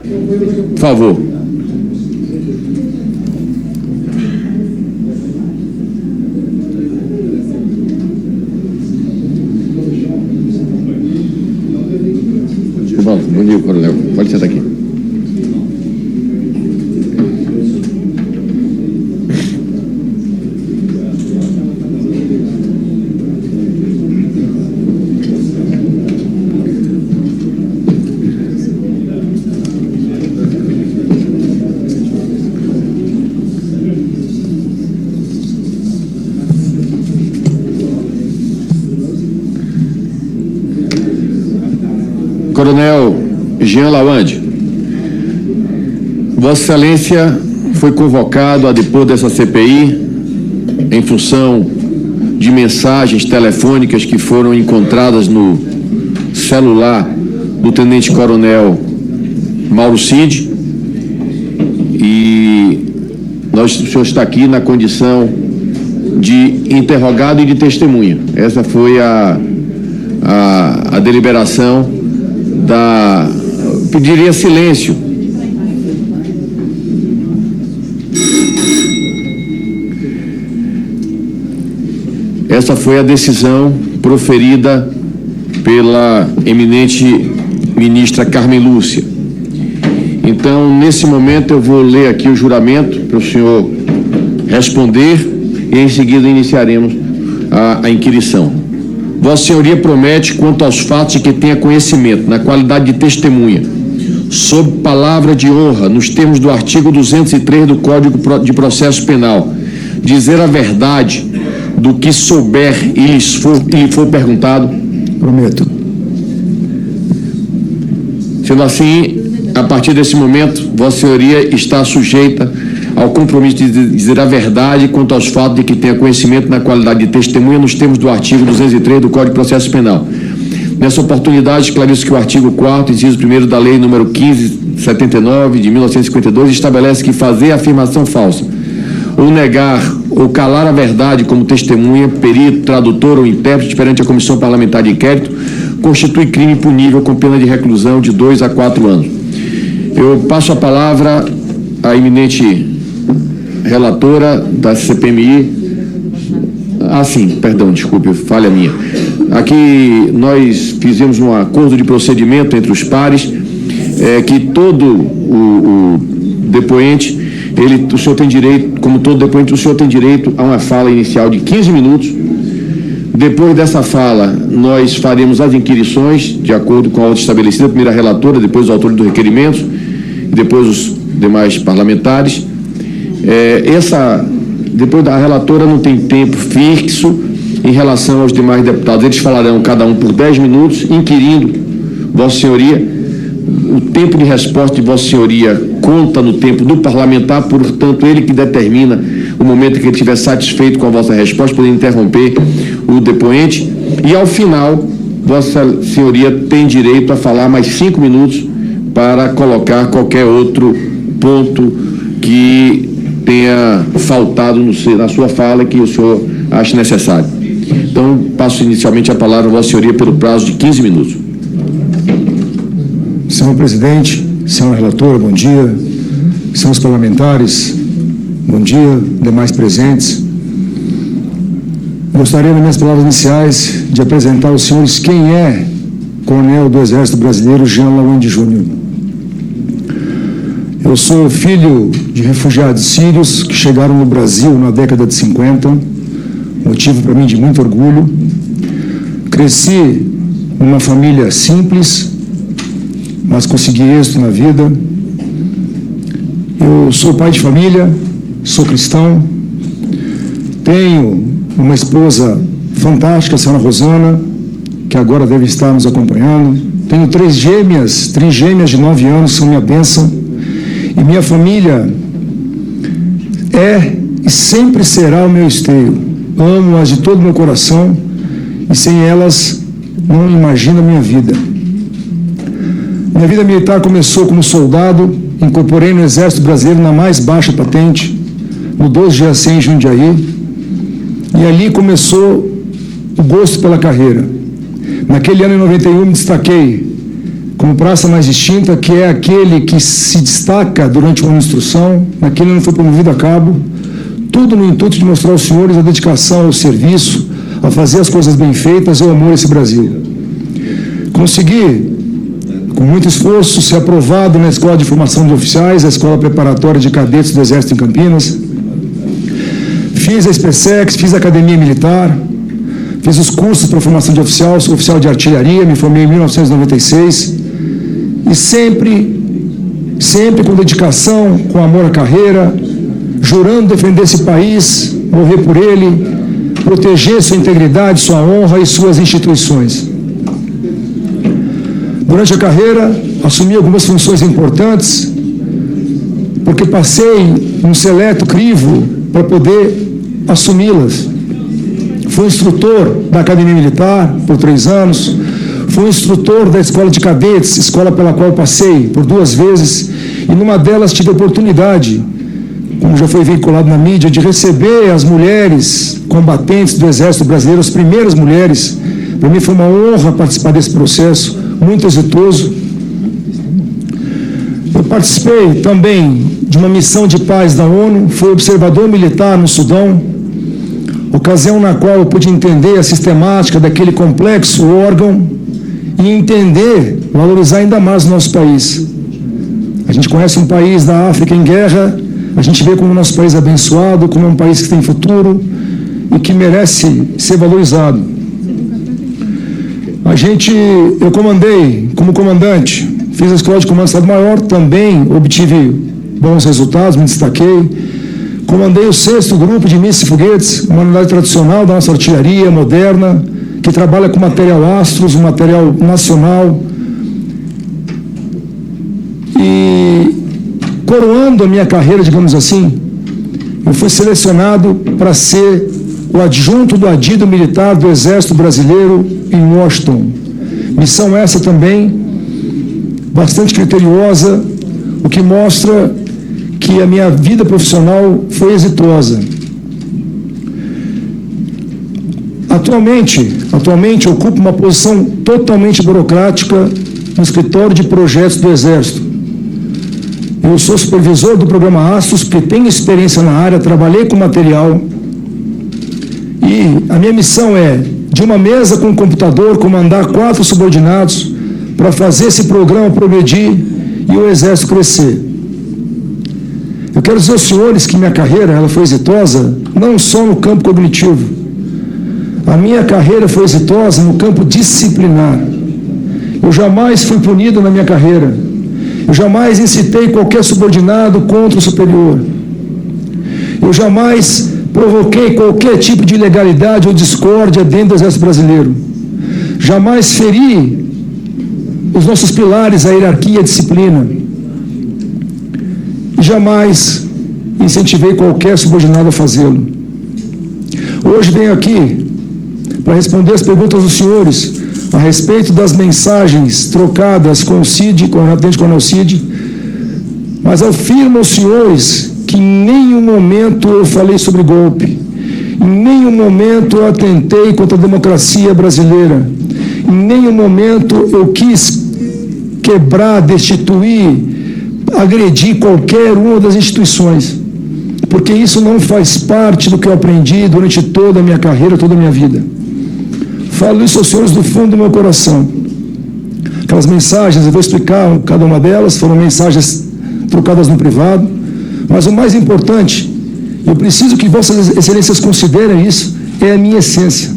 Por favor. Bom dia, coronel. Pode sentar aqui. Coronel Jean Lawande, Vossa Excelência foi convocado a depor dessa CPI em função de mensagens telefônicas que foram encontradas no celular do Tenente-Coronel Mauro Cid, e o senhor está aqui na condição de interrogado e de testemunha. Essa foi a deliberação pediria silêncio. Essa foi a decisão proferida pela eminente ministra Carmen Lúcia. Então, nesse momento, eu vou ler aqui o juramento para o senhor responder e, em seguida, iniciaremos a inquirição. Vossa Senhoria promete, quanto aos fatos de que tenha conhecimento, na qualidade de testemunha, sob palavra de honra, nos termos do artigo 203 do Código de Processo Penal, dizer a verdade do que souber e lhe for perguntado? Prometo. Sendo assim, a partir desse momento, Vossa Senhoria está sujeita ao compromisso de dizer a verdade quanto aos fatos de que tenha conhecimento na qualidade de testemunha nos termos do artigo 203 do Código de Processo Penal. Nessa oportunidade, esclareço que o artigo 4º, inciso 1º da Lei número 1579, de 1952, estabelece que fazer afirmação falsa, ou negar ou calar a verdade como testemunha, perito, tradutor ou intérprete perante a Comissão Parlamentar de Inquérito, constitui crime punível com pena de reclusão de 2 a 4 anos. Eu passo a palavra à eminente relatora da CPMI. Desculpe, falha minha. Aqui nós fizemos um acordo de procedimento entre os pares, que todo o depoente, o senhor tem direito, como todo depoente, o senhor tem direito a uma fala inicial de 15 minutos. Depois dessa fala, nós faremos as inquirições, de acordo com a ordem estabelecida, a primeira relatora, depois os autores do requerimento, e depois os demais parlamentares. Depois da relatora não tem tempo fixo em relação aos demais deputados. Eles falarão cada um por 10 minutos, inquirindo Vossa Senhoria. O tempo de resposta de Vossa Senhoria conta no tempo do parlamentar, portanto, ele que determina o momento em que ele estiver satisfeito com a vossa resposta, poder interromper o depoente. E, ao final, Vossa Senhoria tem direito a falar mais 5 minutos para colocar qualquer outro ponto que tenha faltado na sua fala que o senhor ache necessário. Então, passo inicialmente a palavra a Vossa Senhoria pelo prazo de 15 minutos. Senhor presidente, senhor relator, bom dia. Senhores parlamentares, bom dia, demais presentes. Gostaria, nas minhas palavras iniciais, de apresentar aos senhores quem é Coronel do Exército Brasileiro Jean Lawande Júnior. Eu sou filho de refugiados sírios que chegaram no Brasil na década de 50, motivo para mim de muito orgulho. Cresci numa família simples, mas consegui êxito na vida. Eu sou pai de família, sou cristão, tenho uma esposa fantástica, a senhora Rosana, que agora deve estar nos acompanhando. Tenho três gêmeas de 9 anos, são minha bênção. E minha família é e sempre será o meu esteio. Amo-as de todo o meu coração e sem elas não imagino a minha vida. Minha vida militar começou como soldado, incorporei no Exército Brasileiro na mais baixa patente, no 12GAC em Jundiaí, e ali começou o gosto pela carreira. Naquele ano, em 91, me destaquei como praça mais distinta, que é aquele que se destaca durante uma instrução, naquele não foi promovido a cabo, tudo no intuito de mostrar aos senhores a dedicação ao serviço, a fazer as coisas bem feitas e o amor a esse Brasil. Consegui, com muito esforço, ser aprovado na Escola de Formação de Oficiais, a Escola Preparatória de Cadetes do Exército em Campinas. Fiz a SPSEX, fiz a Academia Militar, fiz os cursos para formação de oficial, sou oficial de artilharia, me formei em 1996, e sempre com dedicação, com amor à carreira, jurando defender esse país, morrer por ele, proteger sua integridade, sua honra e suas instituições. Durante a carreira, assumi algumas funções importantes, porque passei um seleto crivo para poder assumi-las. Fui instrutor da Academia Militar por 3 anos, fui instrutor da Escola de Cadetes, escola pela qual passei por 2 vezes, e numa delas tive a oportunidade, como já foi veiculado na mídia, de receber as mulheres combatentes do Exército Brasileiro, as primeiras mulheres. Para mim foi uma honra participar desse processo, muito exitoso. Eu participei também de uma missão de paz da ONU, fui observador militar no Sudão, ocasião na qual eu pude entender a sistemática daquele complexo órgão e entender, valorizar ainda mais o nosso país. A gente conhece um país da África em guerra, a gente vê como o nosso país é abençoado, como é um país que tem futuro e que merece ser valorizado. Eu comandei como comandante, fiz a Escola de Comando de Estado-Maior, também obtive bons resultados, me destaquei. Comandei o 6º Grupo de Mísseis e Foguetes, uma unidade tradicional da nossa artilharia moderna, que trabalha com material Astros, um material nacional. E, coroando a minha carreira, digamos assim, eu fui selecionado para ser o adjunto do adido militar do Exército Brasileiro em Washington. Missão essa também bastante criteriosa, o que mostra que a minha vida profissional foi exitosa. Atualmente ocupo uma posição totalmente burocrática no escritório de projetos do Exército. Eu sou supervisor do programa Astros, porque tenho experiência na área, trabalhei com material. E a minha missão é, de uma mesa com um computador, comandar 4 subordinados para fazer esse programa progredir e o Exército crescer. Eu quero dizer aos senhores que minha carreira ela foi exitosa não só no campo cognitivo. A minha carreira foi exitosa no campo disciplinar. Eu jamais fui punido na minha carreira. Eu jamais incitei qualquer subordinado contra o superior. Eu jamais provoquei qualquer tipo de ilegalidade ou discórdia dentro do Exército Brasileiro. Jamais feri os nossos pilares, a hierarquia e a disciplina. E jamais incentivei qualquer subordinado a fazê-lo. Hoje venho aqui para responder as perguntas dos senhores a respeito das mensagens trocadas com o Cid, com o Tenente-Coronel Cid, mas afirmo aos senhores que em nenhum momento eu falei sobre golpe, em nenhum momento eu atentei contra a democracia brasileira, em nenhum momento eu quis quebrar, destituir, agredir qualquer uma das instituições, porque isso não faz parte do que eu aprendi durante toda a minha carreira, toda a minha vida. Falo isso aos senhores do fundo do meu coração. Aquelas mensagens, eu vou explicar cada uma delas, foram mensagens trocadas no privado, mas o mais importante, eu preciso que vossas excelências considerem isso, é a minha essência.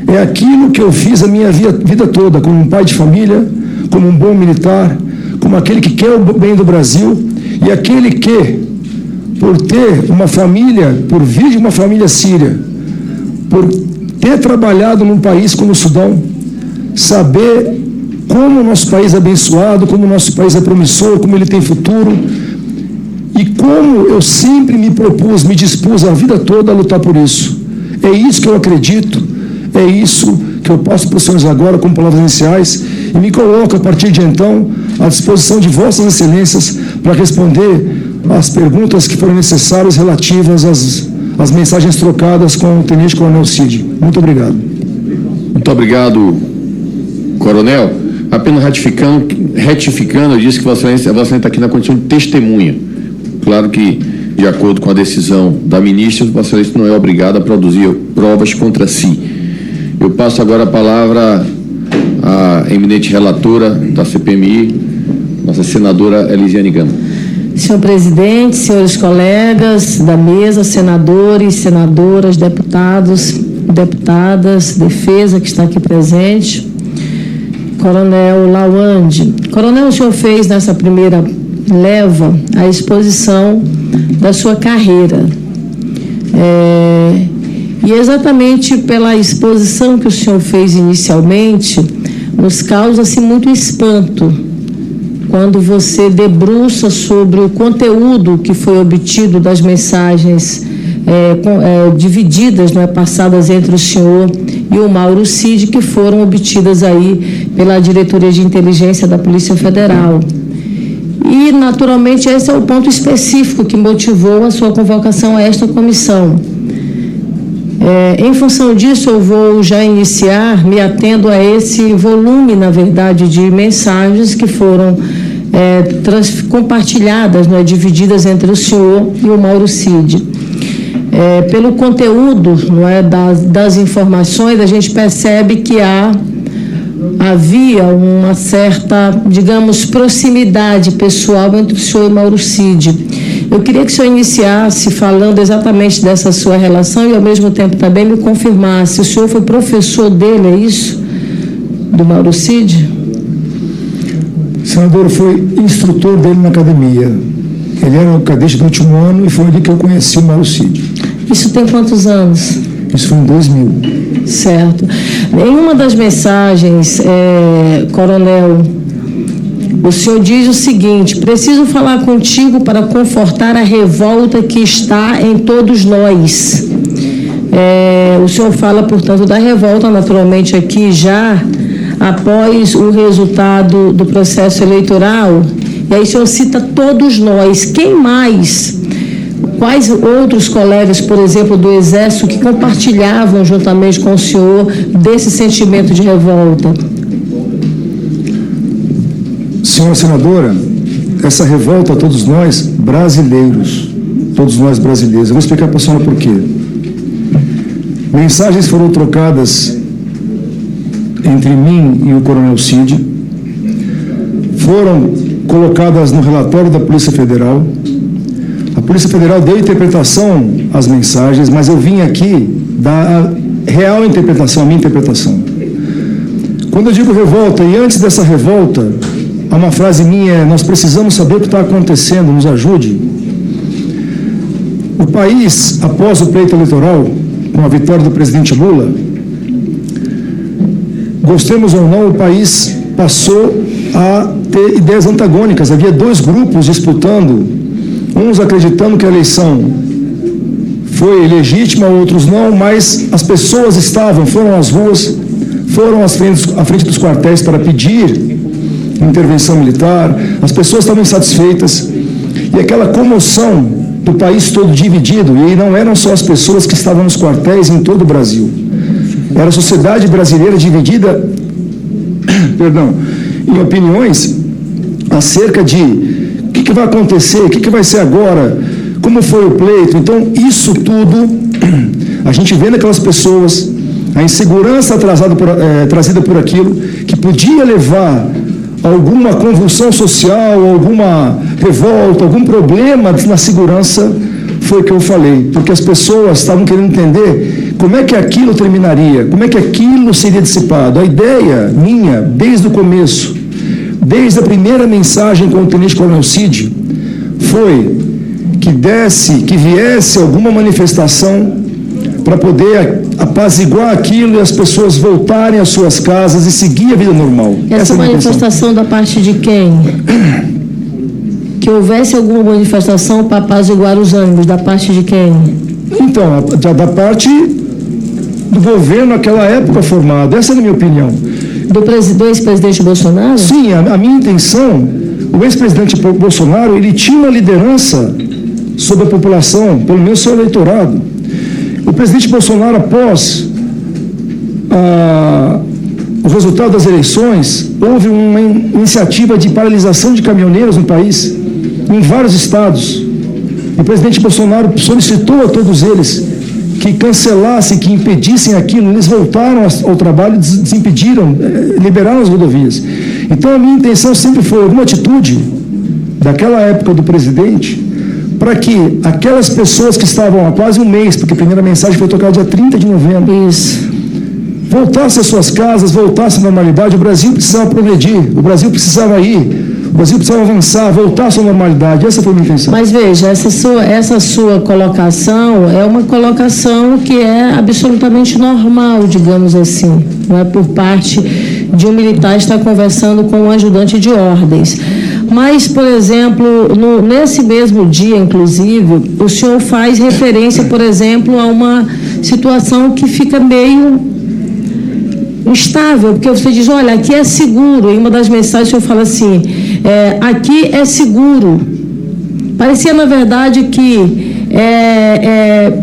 É aquilo que eu fiz a minha vida toda, como um pai de família, como um bom militar, como aquele que quer o bem do Brasil, e aquele que, por ter uma família, por vir de uma família síria, por ter trabalhado num país como o Sudão, saber como o nosso país é abençoado, como o nosso país é promissor, como ele tem futuro, e como eu sempre me propus, me dispus a vida toda a lutar por isso. É isso que eu acredito, é isso que eu passo para os senhores agora como palavras iniciais, e me coloco a partir de então à disposição de vossas excelências para responder às perguntas que forem necessárias relativas às mensagens trocadas com o Tenente-Coronel Cid. Muito obrigado. Muito obrigado, Coronel. Apenas retificando, eu disse que Vossa Excelência está aqui na condição de testemunha. Claro que, de acordo com a decisão da ministra, Vossa Excelência não é obrigada a produzir provas contra si. Eu passo agora a palavra à eminente relatora da CPMI, nossa senadora Elisiane Gama. Senhor presidente, senhores colegas da mesa, senadores, senadoras, deputados, deputadas, defesa que está aqui presente, Coronel Lawande. Coronel, o senhor fez nessa primeira leva a exposição da sua carreira. E exatamente pela exposição que o senhor fez inicialmente, nos causa-se muito espanto quando você debruça sobre o conteúdo que foi obtido das mensagens divididas, passadas entre o senhor e o Mauro Cid, que foram obtidas aí pela Diretoria de Inteligência da Polícia Federal. E, naturalmente, esse é o ponto específico que motivou a sua convocação a esta comissão. Em função disso, eu vou já iniciar me atendo a esse volume, na verdade, de mensagens que foram compartilhadas, divididas entre o senhor e o Mauro Cid. Pelo conteúdo das informações, a gente percebe que havia uma certa, digamos, proximidade pessoal entre o senhor e Mauro Cid. Eu queria que o senhor iniciasse falando exatamente dessa sua relação e, ao mesmo tempo, também me confirmasse. O senhor foi professor dele, é isso? Do Mauro Cid? Senador, foi instrutor dele na academia. Ele era um cadete do último ano e foi ali que eu conheci o Mauro Cid. Isso tem quantos anos? Isso foi em 2000. Certo. Em uma das mensagens, coronel, o senhor diz o seguinte: preciso falar contigo para confortar a revolta que está em todos nós. O senhor fala, portanto, da revolta, naturalmente, aqui já após o resultado do processo eleitoral. E aí o senhor cita todos nós. Quem mais? Quais outros colegas, por exemplo, do Exército, que compartilhavam juntamente com o senhor desse sentimento de revolta? Senhora senadora, essa revolta, todos nós brasileiros, eu vou explicar para a senhora por quê. Mensagens foram trocadas entre mim e o Coronel Cid, foram colocadas no relatório da Polícia Federal. A Polícia Federal deu interpretação às mensagens, mas eu vim aqui dar a real interpretação, a minha interpretação. Quando eu digo revolta, e antes dessa revolta, há uma frase minha: nós precisamos saber o que está acontecendo, nos ajude. O país, após o pleito eleitoral, com a vitória do presidente Lula, gostemos ou não, o país passou a ter ideias antagônicas. Havia dois grupos disputando, uns acreditando que a eleição foi legítima, outros não, mas as pessoas foram às ruas, foram à frente dos quartéis para pedir intervenção militar, as pessoas estavam insatisfeitas, e aquela comoção do país todo dividido, e não eram só as pessoas que estavam nos quartéis em todo o Brasil, era a sociedade brasileira dividida, em opiniões acerca de o que vai acontecer, o que vai ser agora, como foi o pleito. Então, isso tudo, a gente vê naquelas pessoas, a insegurança trazida por aquilo, que podia levar a alguma convulsão social, alguma revolta, algum problema na segurança, foi o que eu falei, porque as pessoas estavam querendo entender como é que aquilo terminaria, como é que aquilo seria dissipado. A ideia minha, desde o começo, desde a primeira mensagem com o Tenente Coronel Cid, foi que viesse alguma manifestação para poder apaziguar aquilo e as pessoas voltarem às suas casas e seguir a vida normal. Essa manifestação da parte de quem? Que houvesse alguma manifestação para apaziguar os ânimos, da parte de quem? Então, da parte do governo naquela época formado, essa é a minha opinião. Do ex-presidente Bolsonaro? Sim, a minha intenção, o ex-presidente Bolsonaro, ele tinha uma liderança sobre a população, pelo menos seu eleitorado. O presidente Bolsonaro, após o resultado das eleições, houve uma iniciativa de paralisação de caminhoneiros no país, em vários estados. O presidente Bolsonaro solicitou a todos eles que cancelassem, que impedissem aquilo. Eles voltaram ao trabalho, desimpediram, liberaram as rodovias. Então, a minha intenção sempre foi alguma atitude daquela época do presidente para que aquelas pessoas que estavam há quase um mês, porque a primeira mensagem foi tocada dia 30 de novembro, voltassem às suas casas, voltassem à normalidade. O Brasil precisava progredir, o Brasil precisava ir, o Brasil precisava avançar, voltar à sua normalidade. Essa foi a minha intenção. Mas veja, essa sua colocação é uma colocação que é absolutamente normal, digamos assim, não é por parte de um militar estar conversando com um ajudante de ordens. Mas, por exemplo, nesse mesmo dia, inclusive, o senhor faz referência, por exemplo, a uma situação que fica meio instável, porque você diz, olha, aqui é seguro. Em uma das mensagens o senhor fala assim, aqui é seguro. Parecia, na verdade, que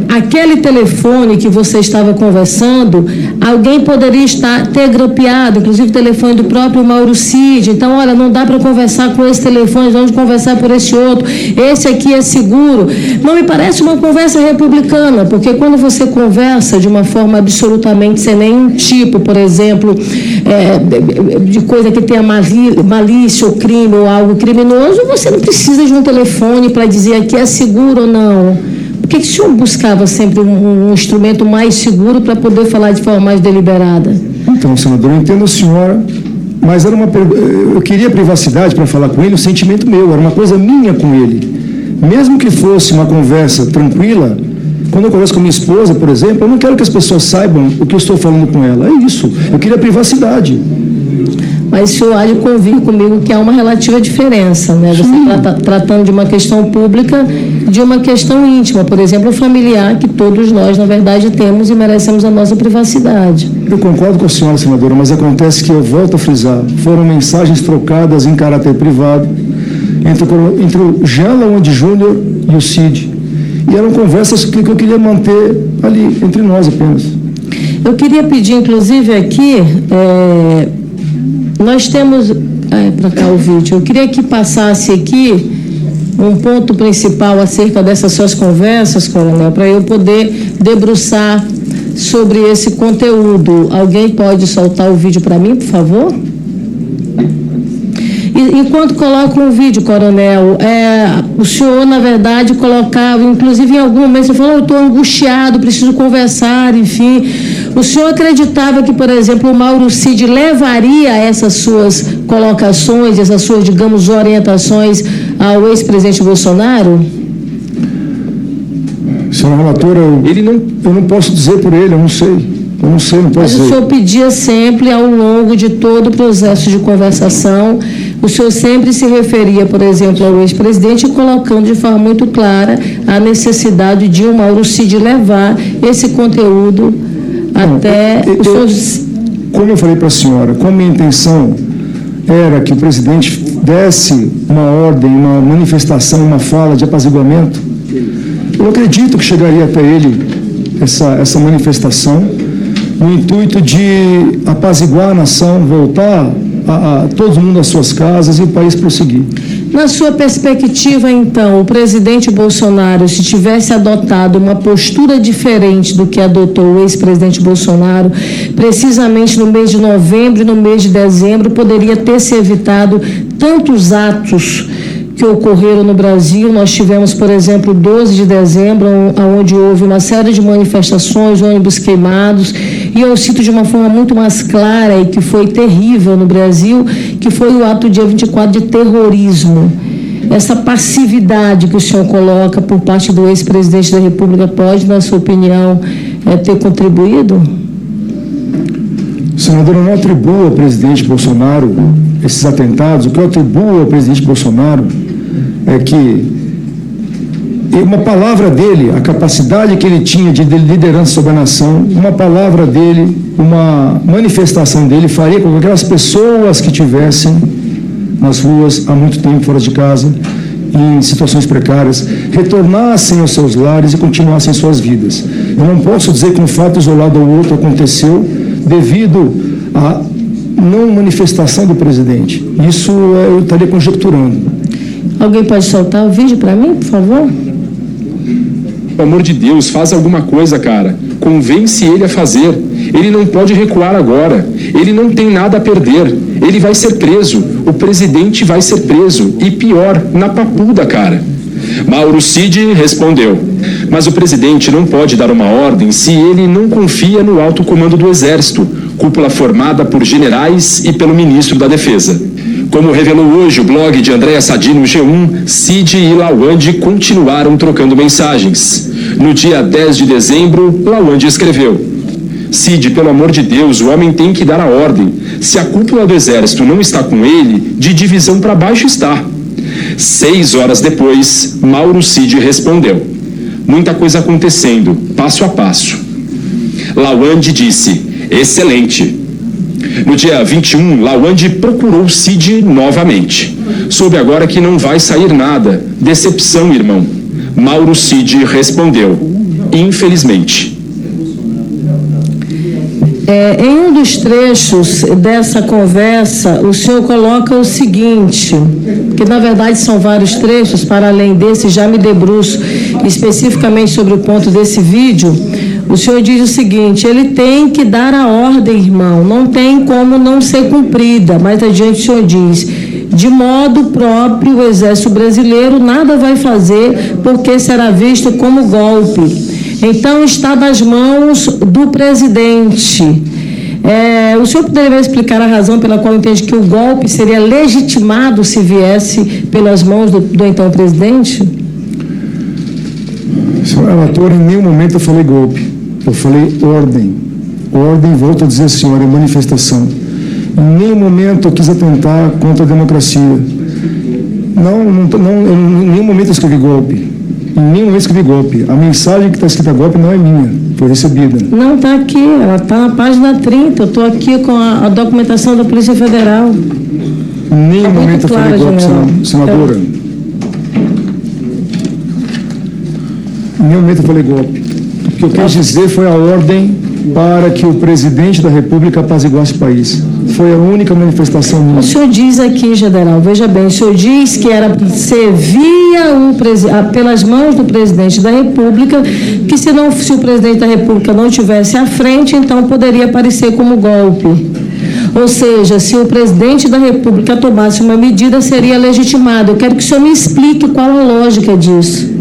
aquele telefone que você estava conversando, alguém poderia ter grampeado, inclusive o telefone do próprio Mauro Cid. Então, olha, não dá para conversar com esse telefone, vamos conversar por esse outro. Esse aqui é seguro. Não me parece uma conversa republicana, porque quando você conversa de uma forma absolutamente sem nenhum tipo, por exemplo, de coisa que tenha malícia ou crime ou algo criminoso, você não precisa de um telefone para dizer aqui é seguro ou não. Por que o senhor buscava sempre um instrumento mais seguro para poder falar de forma mais deliberada? Então, senador, eu entendo a senhora, mas eu queria privacidade para falar com ele, o sentimento meu, era uma coisa minha com ele. Mesmo que fosse uma conversa tranquila, quando eu converso com minha esposa, por exemplo, eu não quero que as pessoas saibam o que eu estou falando com ela. É isso, eu queria privacidade. Mas o senhor há de convir comigo que há uma relativa diferença, né? Você está tratando de uma questão pública, de uma questão íntima, por exemplo, familiar, que todos nós, na verdade, temos e merecemos a nossa privacidade. Eu concordo com a senhora, senadora, mas acontece que, eu volto a frisar, foram mensagens trocadas em caráter privado entre o Jean Laonde Júnior e o Cid. E eram conversas que eu queria manter ali, entre nós apenas. Eu queria pedir, inclusive, aqui... Nós temos... para cá o vídeo. Eu queria que passasse aqui um ponto principal acerca dessas suas conversas, coronel, para eu poder debruçar sobre esse conteúdo. Alguém pode soltar o vídeo para mim, por favor? Enquanto coloca um vídeo, coronel, o senhor, na verdade, colocava, inclusive em algum momento, você falou, eu estou angustiado, preciso conversar, enfim. O senhor acreditava que, por exemplo, o Mauro Cid levaria essas suas colocações, essas suas, digamos, orientações ao ex-presidente Bolsonaro? Senhora relatora, eu não posso dizer por ele, eu não sei, não posso dizer. Mas o senhor pedia sempre, ao longo de todo o processo de conversação, o senhor sempre se referia, por exemplo, ao ex-presidente, colocando de forma muito clara a necessidade de o Mauro Cid levar esse conteúdo até os seus... Como eu falei para a senhora, como a minha intenção era que o presidente desse uma ordem, uma manifestação, uma fala de apaziguamento, eu acredito que chegaria até ele essa manifestação, no intuito de apaziguar a nação, voltar a todo mundo às suas casas e o país prosseguir. Na sua perspectiva, então, o presidente Bolsonaro, se tivesse adotado uma postura diferente do que adotou o ex-presidente Bolsonaro, precisamente no mês de novembro e no mês de dezembro, poderia ter se evitado tantos atos que ocorreram no Brasil. Nós tivemos, por exemplo, 12 de dezembro, onde houve uma série de manifestações, ônibus queimados, e eu cito de uma forma muito mais clara e que foi terrível no Brasil, que foi o ato do dia 24 de terrorismo. Essa passividade que o senhor coloca por parte do ex-presidente da República pode, na sua opinião, ter contribuído? Senador, eu não atribuo ao presidente Bolsonaro esses atentados. O que eu atribuo ao presidente Bolsonaro é que uma palavra dele, a capacidade que ele tinha de liderança sobre a nação, uma palavra dele, uma manifestação dele faria com que aquelas pessoas que tivessem nas ruas há muito tempo fora de casa, em situações precárias, retornassem aos seus lares e continuassem suas vidas. Eu não posso dizer que um fato isolado ou outro aconteceu devido a não manifestação do presidente. Isso eu estaria conjecturando. Alguém pode soltar o vídeo para mim, por favor? Pelo amor de Deus, faz alguma coisa, cara. Convence ele a fazer. Ele não pode recuar agora. Ele não tem nada a perder. Ele vai ser preso. O presidente vai ser preso. E pior, na papuda, cara. Mauro Cid respondeu: mas o presidente não pode dar uma ordem se ele não confia no alto comando do Exército, cúpula formada por generais e pelo ministro da Defesa. Como revelou hoje o blog de Andréa Sadi no G1, Cid e Lawande continuaram trocando mensagens. No dia 10 de dezembro, Lawande escreveu: Cid, pelo amor de Deus, o homem tem que dar a ordem. Se a cúpula do Exército não está com ele, de divisão para baixo está. 6 horas depois, Mauro Cid respondeu: muita coisa acontecendo, passo a passo. Lawande disse: excelente. No dia 21, Lawande procurou Cid novamente. Soube agora que não vai sair nada. Decepção, irmão. Mauro Cid respondeu: infelizmente. Em um dos trechos dessa conversa, o senhor coloca o seguinte, que na verdade são vários trechos, para além desse, já me debruço especificamente sobre o ponto desse vídeo. O senhor diz o seguinte: ele tem que dar a ordem, irmão, não tem como não ser cumprida. Mais adiante o senhor diz: de modo próprio, o Exército Brasileiro nada vai fazer porque será visto como golpe. Então, está nas mãos do presidente. O senhor poderia explicar a razão pela qual entende que o golpe seria legitimado se viesse pelas mãos do então presidente? Senhor relator, em nenhum momento eu falei golpe. Eu falei ordem. Ordem, volto a dizer, senhor, é manifestação. Em nenhum momento eu quis atentar contra a democracia. Em nenhum momento eu escrevi golpe. Em nenhum momento escrevi golpe. A mensagem que está escrita golpe não é minha, foi recebida. Não, está aqui, ela está na página 30. Eu estou aqui com a documentação da Polícia Federal. Em nenhum momento eu falei golpe, senadora. Em nenhum momento eu falei golpe. O que eu quis dizer foi a ordem para que o presidente da República apaziguasse o país. Foi a única manifestação minha. O senhor diz aqui, general, veja bem, o senhor diz que era pelas mãos do presidente da República, que se o presidente da República não estivesse à frente, então poderia aparecer como golpe. Ou seja, se o presidente da República tomasse uma medida, seria legitimado. Eu quero que o senhor me explique qual a lógica disso.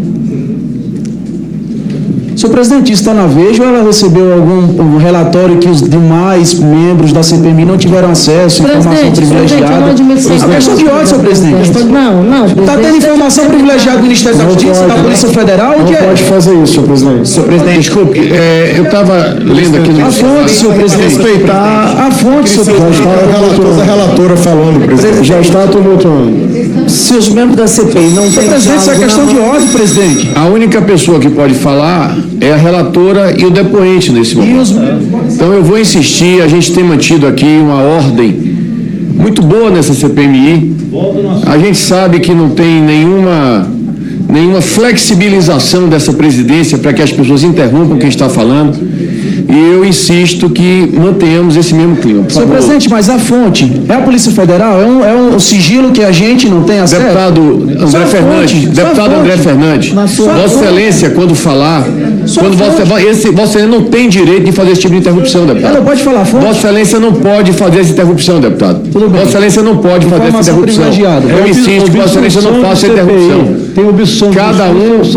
Senhor presidente, isso está na Veja ou ela recebeu algum relatório que os demais membros da CPMI não tiveram acesso, informação privilegiada? A questão de ordem, senhor presidente. Não. Está tendo informação privilegiada do Ministério da Justiça, da Polícia Federal? Não pode fazer isso, senhor presidente. Senhor presidente, Desculpe, eu estava lendo aqui no... a fonte, senhor presidente. Respeitar a fonte, senhor presidente. A relatora falando, presidente. Já está tumultuando. Se os membros da CPI não têm... Senhor presidente, isso é questão de ordem, presidente. A única pessoa que pode falar é a relatora e o depoente nesse momento. Então eu vou insistir, a gente tem mantido aqui uma ordem muito boa nessa CPMI. A gente sabe que não tem nenhuma flexibilização dessa presidência para que as pessoas interrompam quem está falando. E eu insisto que mantenhamos esse mesmo clima. Senhor presidente, mas a fonte é a Polícia Federal? É um sigilo que a gente não tem acesso? Deputado André Fernandes, Vossa Excelência, quando falar, Vossa Excelência não tem direito de fazer esse tipo de interrupção, deputado. Ela não pode falar a fonte? Vossa Excelência não pode fazer essa interrupção, deputado. Vossa Excelência não pode fazer essa interrupção. Eu insisto que Vossa Excelência não faça interrupção. Tem obstrução. Cada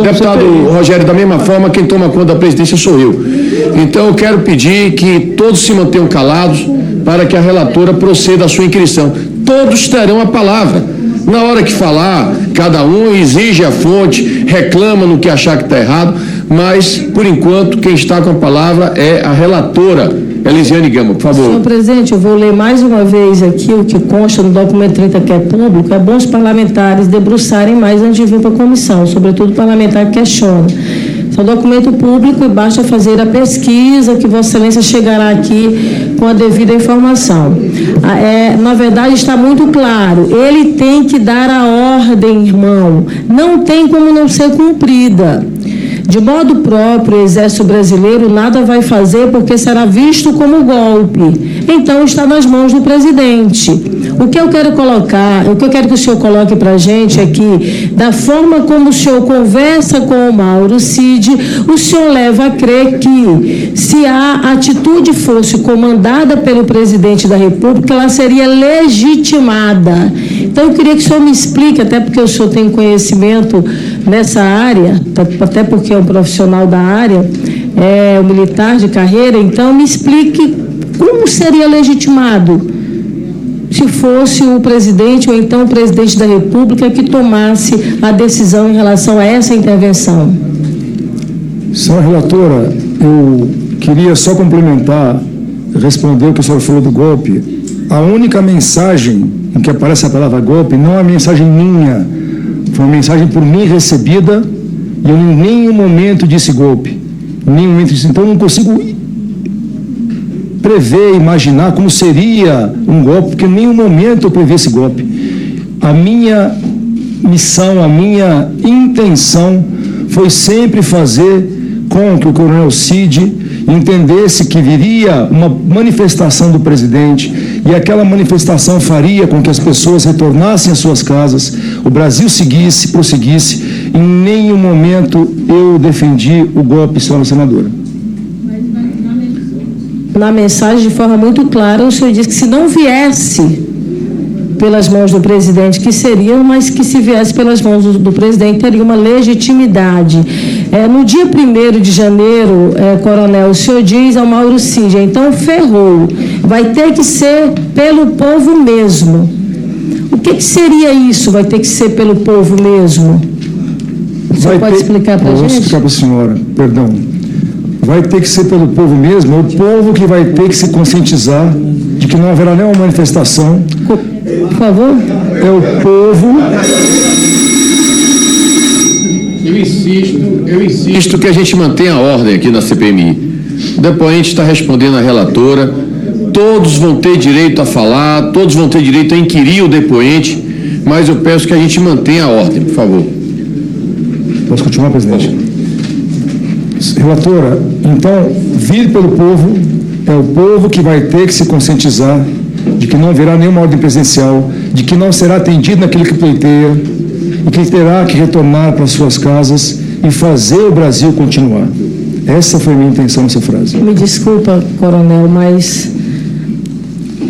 deputado Rogério, da mesma forma, quem toma conta da presidência sou eu. Então eu quero pedir que todos se mantenham calados para que a relatora proceda à sua inscrição. Todos terão a palavra. Na hora que falar, cada um exige a fonte, reclama no que achar que está errado, mas, por enquanto, quem está com a palavra é a relatora, Elisiane Gama, por favor. Senhor presidente, eu vou ler mais uma vez aqui o que consta no documento 30, que é público. É bom os parlamentares debruçarem mais antes de vir para a comissão, sobretudo o parlamentar que questiona. É um documento público e basta fazer a pesquisa que Vossa Excelência chegará aqui com a devida informação. Na verdade, está muito claro. Ele tem que dar a ordem, irmão. Não tem como não ser cumprida. De modo próprio, o Exército Brasileiro nada vai fazer porque será visto como golpe. então está nas mãos do presidente. O que eu quero que o senhor coloque para a gente é que, da forma como o senhor conversa com o Mauro Cid, o senhor leva a crer que, se a atitude fosse comandada pelo presidente da República, ela seria legitimada. Então, eu queria que o senhor me explique, até porque o senhor tem conhecimento nessa área, até porque é um profissional da área, é um militar de carreira, então me explique como seria legitimado se fosse o presidente ou então o presidente da República que tomasse a decisão em relação a essa intervenção. Senhora relatora, eu queria só complementar, responder o que a senhora falou do golpe. A única mensagem em que aparece a palavra golpe não é uma mensagem minha, foi uma mensagem por mim recebida e eu em nenhum momento disse golpe. Em nenhum momento disse. Então eu não consigo prever, imaginar como seria um golpe, porque em nenhum momento eu previ esse golpe. A minha missão, a minha intenção foi sempre fazer com que o coronel Cid entendesse que viria uma manifestação do presidente e aquela manifestação faria com que as pessoas retornassem às suas casas, o Brasil seguisse, prosseguisse. Em nenhum momento eu defendi o golpe, senhora senadora. Na mensagem, de forma muito clara, o senhor disse que, se não viesse pelas mãos do presidente, que seria, mas que, se viesse pelas mãos do presidente, teria uma legitimidade. No dia 1º de janeiro, coronel, o senhor diz ao Mauro Cid, então ferrou, vai ter que ser pelo povo mesmo. O que seria isso, vai ter que ser pelo povo mesmo? O senhor pode explicar para a gente? Vou explicar para a senhora, perdão. Vai ter que ser pelo povo mesmo, é o povo que vai ter que se conscientizar de que não haverá nenhuma manifestação. Por favor. É o povo. Eu insisto que a gente mantenha a ordem aqui na CPMI. O depoente está respondendo à relatora, todos vão ter direito a falar, todos vão ter direito a inquirir o depoente, mas eu peço que a gente mantenha a ordem, por favor. Posso continuar, presidente? Relatora, então, vir pelo povo, é o povo que vai ter que se conscientizar de que não haverá nenhuma ordem presidencial, de que não será atendido naquilo que pleiteia e que terá que retornar para suas casas e fazer o Brasil continuar. Essa foi a minha intenção nessa frase. Me desculpa, coronel, mas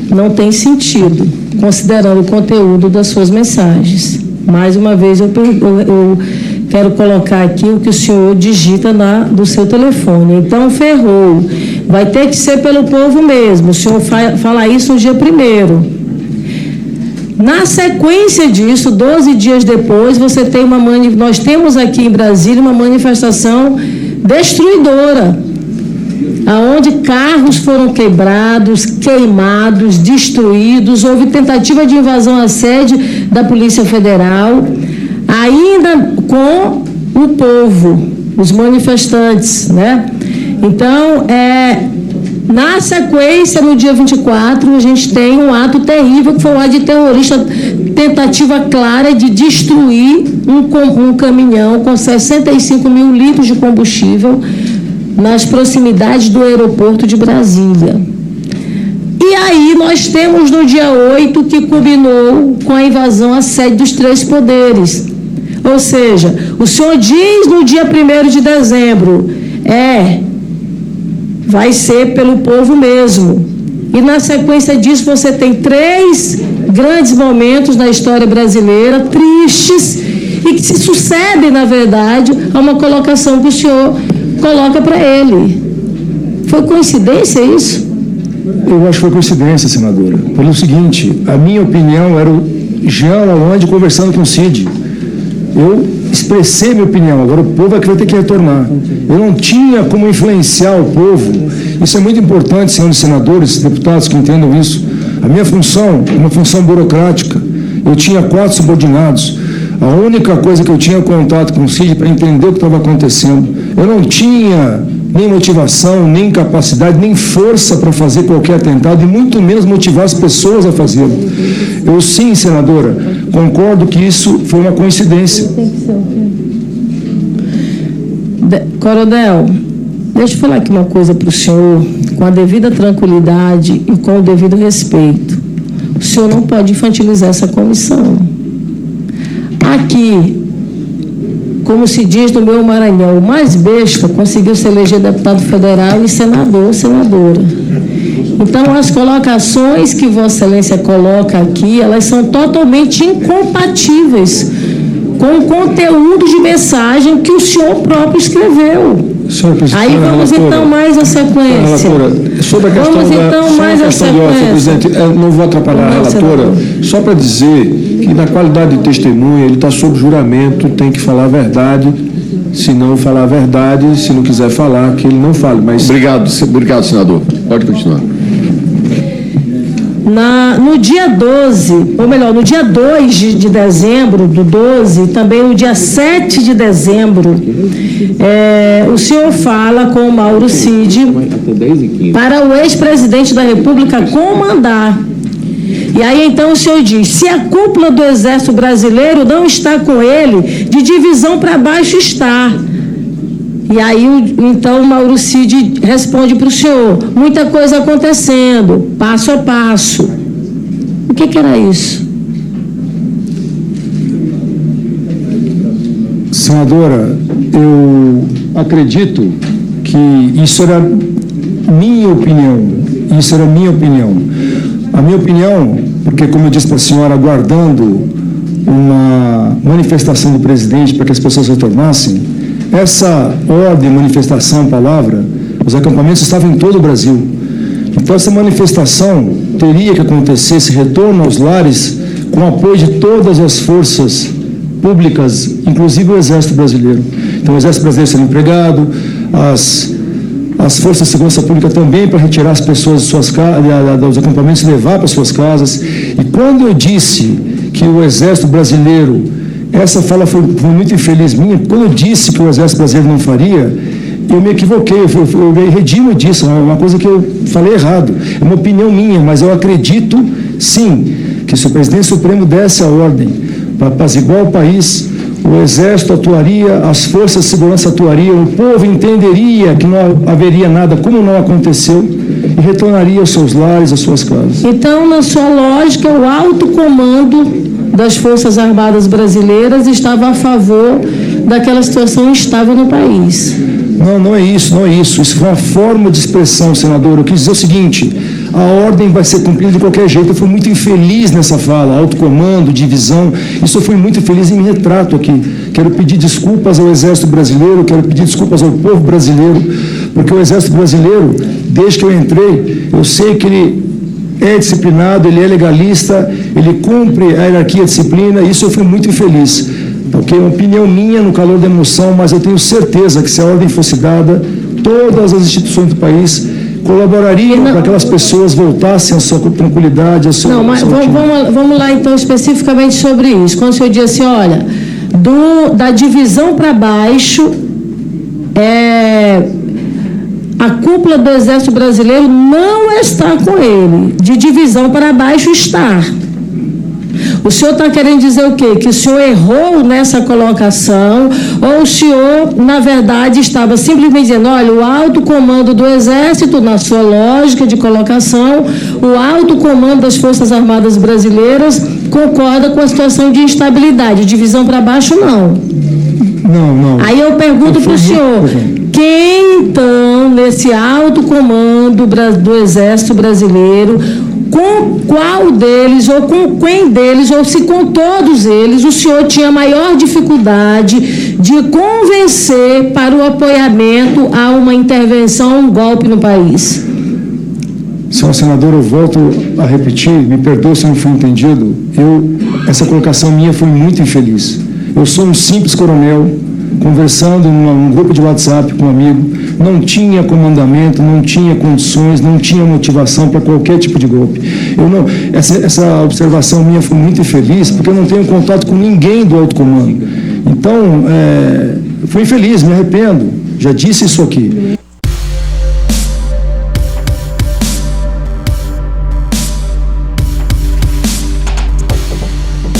não tem sentido, considerando o conteúdo das suas mensagens. Mais uma vez, eu quero colocar aqui o que o senhor digita do seu telefone. Então, ferrou. Vai ter que ser pelo povo mesmo. O senhor fala isso no dia 1º. Na sequência disso, 12 dias depois, nós temos aqui em Brasília uma manifestação destruidora, aonde carros foram quebrados, queimados, destruídos, houve tentativa de invasão à sede da Polícia Federal, ainda com o povo, os manifestantes, né? Então, na sequência, no dia 24, a gente tem um ato terrível, que foi um ato de terrorista, tentativa clara de destruir um caminhão com 65 mil litros de combustível nas proximidades do aeroporto de Brasília. E aí nós temos no dia 8, que culminou com a invasão à sede dos 3 poderes. Ou seja, o senhor diz no dia 1º de dezembro, vai ser pelo povo mesmo. E na sequência disso você tem 3 grandes momentos na história brasileira, tristes, e que se sucedem, na verdade, a uma colocação que o senhor coloca para ele. Foi coincidência isso? Eu acho que foi coincidência, senadora. Pelo seguinte, a minha opinião era o Jean Lalonde conversando com o Cid. Eu expressei minha opinião, agora o povo é que vai ter que retornar. Eu não tinha como influenciar o povo. Isso é muito importante, senhores senadores, deputados que entendam isso. A minha função é uma função burocrática. Eu tinha 4 subordinados. A única coisa que eu tinha contato com o Cid para entender o que estava acontecendo. Eu não tinha nem motivação, nem capacidade, nem força para fazer qualquer atentado, e muito menos motivar as pessoas a fazê-lo. Eu sim, senadora, concordo que isso foi uma coincidência. Coronel, deixa eu falar aqui uma coisa para o senhor, com a devida tranquilidade e com o devido respeito. O senhor não pode infantilizar essa comissão. Aqui, como se diz no meu Maranhão, o mais besta conseguiu se eleger deputado federal e senador, senadora. Então, as colocações que Vossa Excelência coloca aqui, elas são totalmente incompatíveis com o conteúdo de mensagem que o senhor próprio escreveu. Aí vamos então mais a sequência. Sobre a questão vamos então mais a sequência. Presidente, eu não vou atrapalhar a relatora, só para dizer que na qualidade de testemunha, ele está sob juramento, tem que falar a verdade. Se não falar a verdade, se não quiser falar, que ele não fale. Mas... Obrigado, senador. Pode continuar. No dia 12, ou melhor, no dia 2 de dezembro do 12, também no dia 7 de dezembro, o senhor fala com o Mauro Cid para o ex-presidente da República comandar. E aí então o senhor diz, se a cúpula do Exército Brasileiro não está com ele, de divisão para baixo está. E aí, então, o Mauro Cid responde para o senhor, muita coisa acontecendo, passo a passo. O que era isso? Senadora, eu acredito que isso era minha opinião. Isso era minha opinião. A minha opinião, porque, como eu disse para a senhora, aguardando uma manifestação do presidente para que as pessoas retornassem, essa ordem, manifestação, palavra, os acampamentos estavam em todo o Brasil. Então, essa manifestação teria que acontecer, esse retorno aos lares, com o apoio de todas as forças públicas, inclusive o Exército Brasileiro. Então, o Exército Brasileiro sendo empregado, as forças de segurança pública também para retirar as pessoas de suas dos acampamentos e levar para suas casas. E quando eu disse que o Exército Brasileiro, essa fala foi muito infeliz minha, quando eu disse que o Exército Brasileiro não faria, eu me equivoquei, eu me redimo disso, é uma coisa que eu falei errado, é uma opinião minha, mas eu acredito, sim, que se o presidente Supremo desse a ordem para apaziguar o país, o Exército atuaria, as forças de segurança atuariam, o povo entenderia que não haveria nada, como não aconteceu, e retornaria aos seus lares, às suas casas. Então, na sua lógica, o alto comando das Forças Armadas Brasileiras estava a favor daquela situação instável no país. Não é isso, não é isso. Isso foi uma forma de expressão, senador. Eu quis dizer o seguinte, a ordem vai ser cumprida de qualquer jeito. Eu fui muito infeliz nessa fala, alto comando, divisão. Isso eu fui muito infeliz e me retrato aqui. Quero pedir desculpas ao Exército Brasileiro, quero pedir desculpas ao povo brasileiro, porque o Exército Brasileiro, desde que eu entrei, eu sei que ele é disciplinado, ele é legalista, ele cumpre a hierarquia, a disciplina, isso eu fui muito infeliz. Ok? Uma opinião minha no calor da emoção, mas eu tenho certeza que se a ordem fosse dada, todas as instituições do país colaborariam para que aquelas pessoas voltassem à sua tranquilidade, à sua... Não, mas vamos lá então especificamente sobre isso. Quando o senhor disse, olha, da divisão para baixo, a cúpula do Exército Brasileiro não está com ele. De divisão para baixo está. O senhor está querendo dizer o quê? Que o senhor errou nessa colocação, ou o senhor, na verdade, estava simplesmente dizendo, olha, o alto comando do Exército, na sua lógica de colocação, o alto comando das Forças Armadas Brasileiras concorda com a situação de instabilidade. Divisão para baixo, não. Não. Aí eu pergunto para o senhor, quem então, nesse alto comando do Exército Brasileiro, com qual deles, ou com quem deles, ou se com todos eles, o senhor tinha maior dificuldade de convencer para o apoiamento a uma intervenção, um golpe no país? Senhor senador, eu volto a repetir, me perdoe se eu não fui entendido, essa colocação minha foi muito infeliz. Eu sou um simples coronel, conversando num grupo de WhatsApp com um amigo, não tinha comandamento, não tinha condições, não tinha motivação para qualquer tipo de golpe. Essa observação minha foi muito infeliz, porque eu não tenho contato com ninguém do alto comando. Então, fui infeliz, me arrependo, já disse isso aqui.